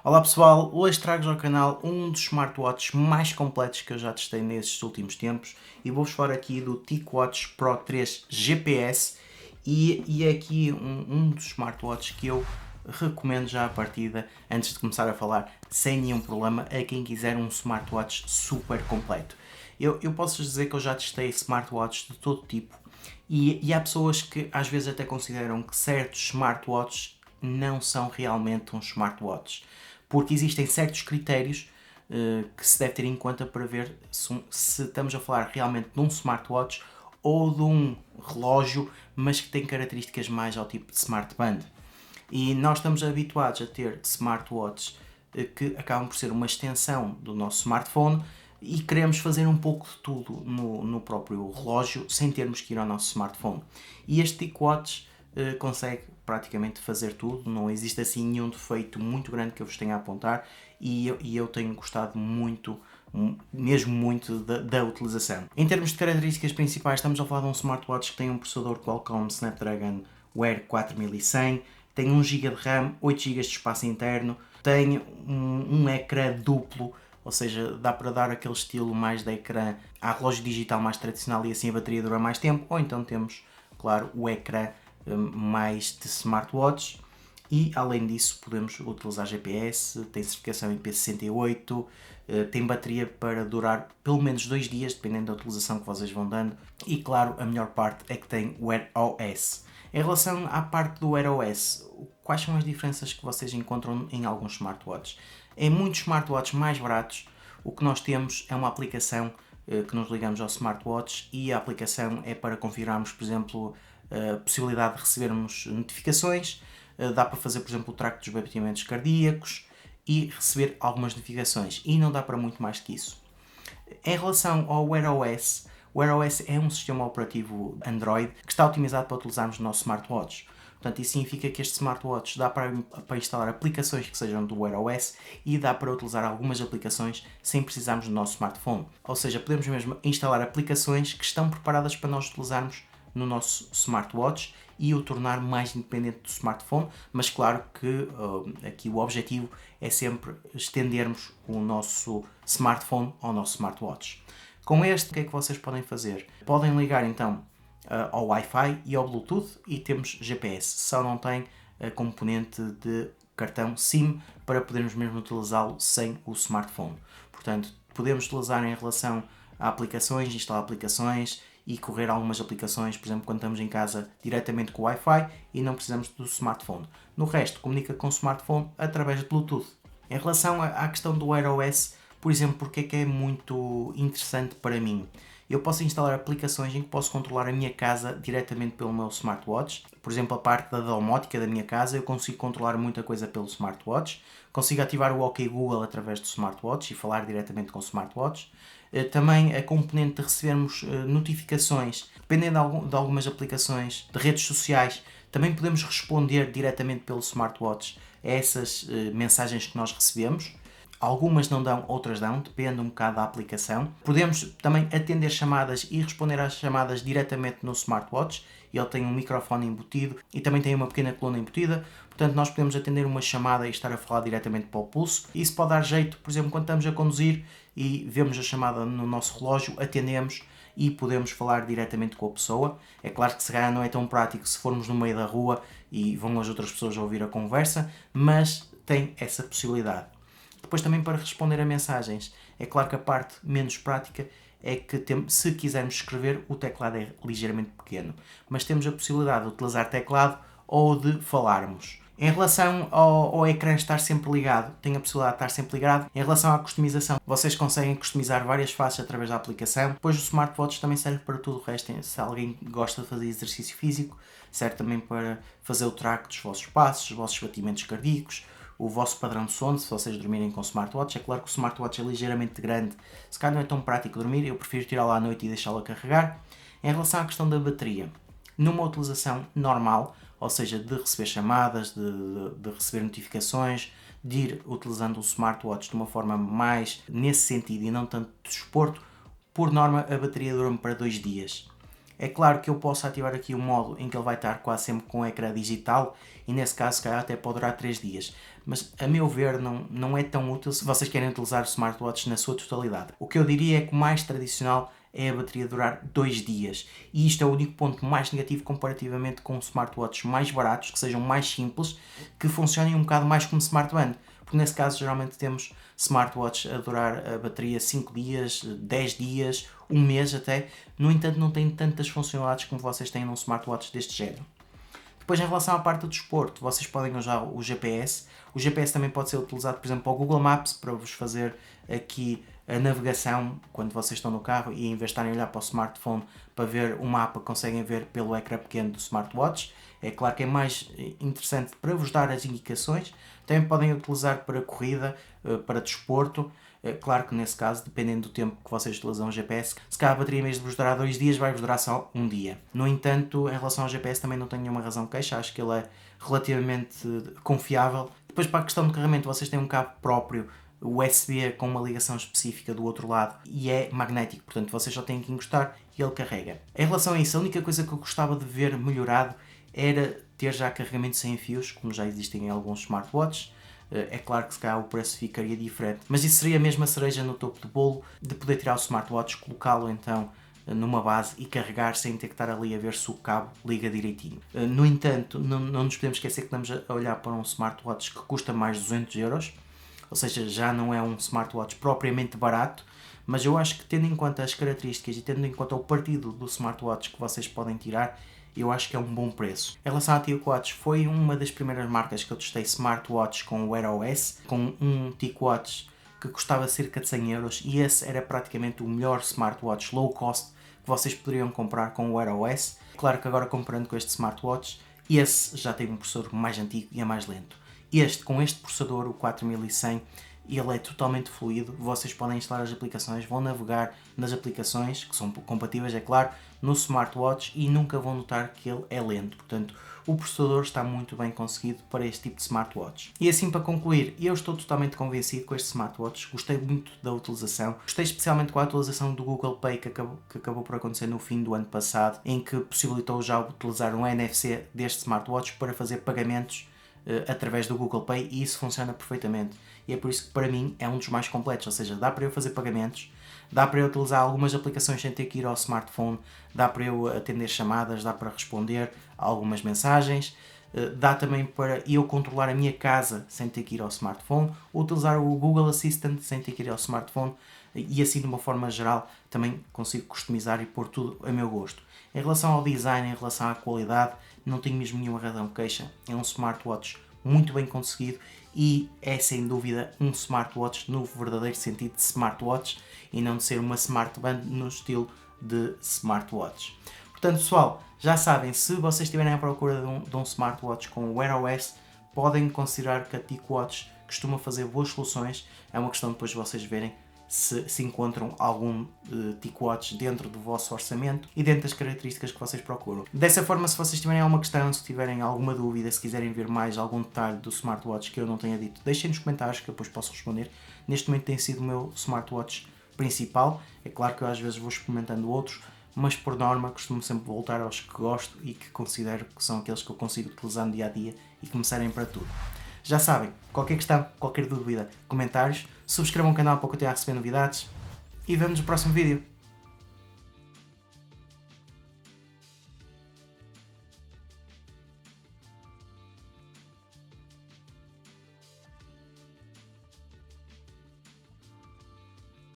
Olá pessoal, hoje trago ao canal um dos smartwatches mais completos que eu já testei nestes últimos tempos e vou-vos falar aqui do TicWatch Pro 3 GPS e é aqui um dos smartwatches que eu recomendo já à partida, antes de começar a falar, sem nenhum problema, a quem quiser um smartwatch super completo. Eu posso dizer que eu já testei smartwatches de todo tipo e há pessoas que às vezes até consideram que certos smartwatches não são realmente uns smartwatches, porque existem certos critérios que se deve ter em conta para ver se estamos a falar realmente de um smartwatch ou de um relógio, mas que tem características mais ao tipo de smartband. E nós estamos habituados a ter smartwatches que acabam por ser uma extensão do nosso smartphone e queremos fazer um pouco de tudo no próprio relógio sem termos que ir ao nosso smartphone. E este TicWatch consegue praticamente fazer tudo, não existe assim nenhum defeito muito grande que eu vos tenha a apontar e eu tenho gostado muito, mesmo muito da utilização. Em termos de características principais, estamos a falar de um smartwatch que tem um processador Qualcomm Snapdragon Wear 4100, tem 1 GB de RAM, 8 GB de espaço interno, tem um ecrã duplo, ou seja, dá para dar aquele estilo mais de ecrã à relógio digital mais tradicional e assim a bateria dura mais tempo, ou então temos, claro, o ecrã mais de smartwatch e além disso podemos utilizar GPS, tem certificação IP68, tem bateria para durar pelo menos 2 dias, dependendo da utilização que vocês vão dando e claro, a melhor parte é que tem Wear OS. Em relação à parte do Wear OS, quais são as diferenças que vocês encontram em alguns smartwatches? Em muitos smartwatches mais baratos, o que nós temos é uma aplicação que nos ligamos ao smartwatch e a aplicação é para configurarmos, por exemplo, a possibilidade de recebermos notificações, dá para fazer, por exemplo, o track dos batimentos cardíacos e receber algumas notificações e não dá para muito mais que isso. Em relação ao Wear OS, o Wear OS é um sistema operativo Android que está otimizado para utilizarmos no nosso smartwatch. Portanto, isso significa que este smartwatch dá para instalar aplicações que sejam do Wear OS e dá para utilizar algumas aplicações sem precisarmos do nosso smartphone. Ou seja, podemos mesmo instalar aplicações que estão preparadas para nós utilizarmos no nosso smartwatch e o tornar mais independente do smartphone, mas claro que aqui o objetivo é sempre estendermos o nosso smartphone ao nosso smartwatch. Com este, o que é que vocês podem fazer? Podem ligar então ao Wi-Fi e ao Bluetooth e temos GPS, só não tem a componente de cartão SIM para podermos mesmo utilizá-lo sem o smartphone. Portanto, podemos utilizar em relação a aplicações, instalar aplicações e correr algumas aplicações, por exemplo, quando estamos em casa diretamente com o Wi-Fi e não precisamos do smartphone. No resto, comunica com o smartphone através de Bluetooth. Em relação à questão do Wear OS, por exemplo, porque é que é muito interessante para mim? Eu posso instalar aplicações em que posso controlar a minha casa diretamente pelo meu smartwatch. Por exemplo, a parte da domótica da minha casa, eu consigo controlar muita coisa pelo smartwatch. Consigo ativar o OK Google através do smartwatch e falar diretamente com o smartwatch. Também a componente de recebermos notificações, dependendo de algumas aplicações de redes sociais, também podemos responder diretamente pelo smartwatch a essas mensagens que nós recebemos. Algumas não dão, outras dão, depende um bocado da aplicação. Podemos também atender chamadas e responder às chamadas diretamente no smartwatch. Ele tem um microfone embutido e também tem uma pequena coluna embutida. Portanto, nós podemos atender uma chamada e estar a falar diretamente para o pulso. Isso pode dar jeito, por exemplo, quando estamos a conduzir e vemos a chamada no nosso relógio, atendemos e podemos falar diretamente com a pessoa. É claro que se calhar não é tão prático se formos no meio da rua e vão as outras pessoas a ouvir a conversa, mas tem essa possibilidade. Depois também para responder a mensagens, é claro que a parte menos prática é que se quisermos escrever, o teclado é ligeiramente pequeno, mas temos a possibilidade de utilizar teclado ou de falarmos. Em relação ao ecrã estar sempre ligado, tem a possibilidade de estar sempre ligado. Em relação à customização, vocês conseguem customizar várias faces através da aplicação. Depois o smartwatch também serve para tudo o resto. Se alguém gosta de fazer exercício físico, serve também para fazer o track dos vossos passos, dos vossos batimentos cardíacos, o vosso padrão de sono, se vocês dormirem com o smartwatch. É claro que o smartwatch é ligeiramente grande, se calhar não é tão prático dormir, eu prefiro tirá-lo à noite e deixá-lo a carregar. Em relação à questão da bateria, numa utilização normal, ou seja, de receber chamadas, de receber notificações, de ir utilizando o smartwatch de uma forma mais nesse sentido e não tanto de desporto, por norma a bateria dura-me para 2 dias. É claro que eu posso ativar aqui o modo em que ele vai estar quase sempre com o ecrã digital e nesse caso se calhar até pode durar 3 dias. Mas a meu ver não é tão útil se vocês querem utilizar o smartwatch na sua totalidade. O que eu diria é que o mais tradicional é a bateria durar 2 dias. E isto é o único ponto mais negativo comparativamente com smartwatches mais baratos, que sejam mais simples, que funcionem um bocado mais como smartband. Porque nesse caso geralmente temos smartwatches a durar a bateria 5 dias, 10 dias, um mês até. No entanto não tem tantas funcionalidades como vocês têm num smartwatch deste género. Depois, em relação à parte do desporto, vocês podem usar o GPS. O GPS também pode ser utilizado, por exemplo, para o Google Maps, para vos fazer aqui a navegação quando vocês estão no carro e em vez de estarem a olhar para o smartphone para ver o mapa, conseguem ver pelo ecrã pequeno do smartwatch. É claro que é mais interessante para vos dar as indicações. Também podem utilizar para corrida, para desporto. Claro que nesse caso, dependendo do tempo que vocês utilizam o GPS, se calhar a bateria em vez de vos durar 2 dias, vai-vos durar só um dia. No entanto, em relação ao GPS também não tenho nenhuma razão de queixa, acho que ele é relativamente confiável. Depois para a questão de carregamento, vocês têm um cabo próprio USB com uma ligação específica do outro lado e é magnético, portanto vocês só têm que encostar e ele carrega. Em relação a isso, a única coisa que eu gostava de ver melhorado era ter já carregamento sem fios, como já existem em alguns smartwatches. É claro que se calhar o preço ficaria diferente, mas isso seria mesmo a cereja no topo do bolo, de poder tirar o smartwatch, colocá-lo então numa base e carregar sem ter que estar ali a ver se o cabo liga direitinho. No entanto, não nos podemos esquecer que estamos a olhar para um smartwatch que custa mais de 200 euros, ou seja, já não é um smartwatch propriamente barato, mas eu acho que tendo em conta as características e tendo em conta o partido do smartwatch que vocês podem tirar, eu acho que é um bom preço. Em relação à TicWatch, foi uma das primeiras marcas que eu testei smartwatch com o Wear OS, com um TicWatch que custava cerca de 100 euros e esse era praticamente o melhor smartwatch low cost que vocês poderiam comprar com o Wear OS. Claro que agora comparando com este smartwatch, esse já tem um processador mais antigo e é mais lento. Com este processador, o 4100, ele é totalmente fluido, vocês podem instalar as aplicações, vão navegar nas aplicações, que são compatíveis, é claro, no smartwatch e nunca vão notar que ele é lento. Portanto, o processador está muito bem conseguido para este tipo de smartwatch. E assim, para concluir, eu estou totalmente convencido com este smartwatch, gostei muito da utilização, gostei especialmente com a atualização do Google Pay que acabou por acontecer no fim do ano passado, em que possibilitou já utilizar um NFC deste smartwatch para fazer pagamentos através do Google Pay e isso funciona perfeitamente. E é por isso que para mim é um dos mais completos, ou seja, dá para eu fazer pagamentos, dá para eu utilizar algumas aplicações sem ter que ir ao smartphone, dá para eu atender chamadas, dá para responder a algumas mensagens, dá também para eu controlar a minha casa sem ter que ir ao smartphone, utilizar o Google Assistant sem ter que ir ao smartphone e assim de uma forma geral também consigo customizar e pôr tudo a meu gosto. Em relação ao design, em relação à qualidade, não tenho mesmo nenhuma razão de queixa, é um smartwatch muito bem conseguido e é sem dúvida um smartwatch no verdadeiro sentido de smartwatch e não de ser uma smartband no estilo de smartwatch. Portanto pessoal, já sabem, se vocês estiverem à procura de um smartwatch com o Wear OS, podem considerar que a TicWatch costuma fazer boas soluções, é uma questão depois de vocês verem se encontram algum TicWatch dentro do vosso orçamento e dentro das características que vocês procuram. Dessa forma, se vocês tiverem alguma questão, se tiverem alguma dúvida, se quiserem ver mais algum detalhe do smartwatch que eu não tenha dito, deixem nos comentários que eu depois posso responder. Neste momento tem sido o meu smartwatch principal, é claro que eu às vezes vou experimentando outros, mas por norma costumo sempre voltar aos que gosto e que considero que são aqueles que eu consigo utilizar no dia a dia e que me servem para tudo. Já sabem, qualquer questão, qualquer dúvida, comentários, subscrevam o canal para continuar a receber novidades e vemos no próximo vídeo.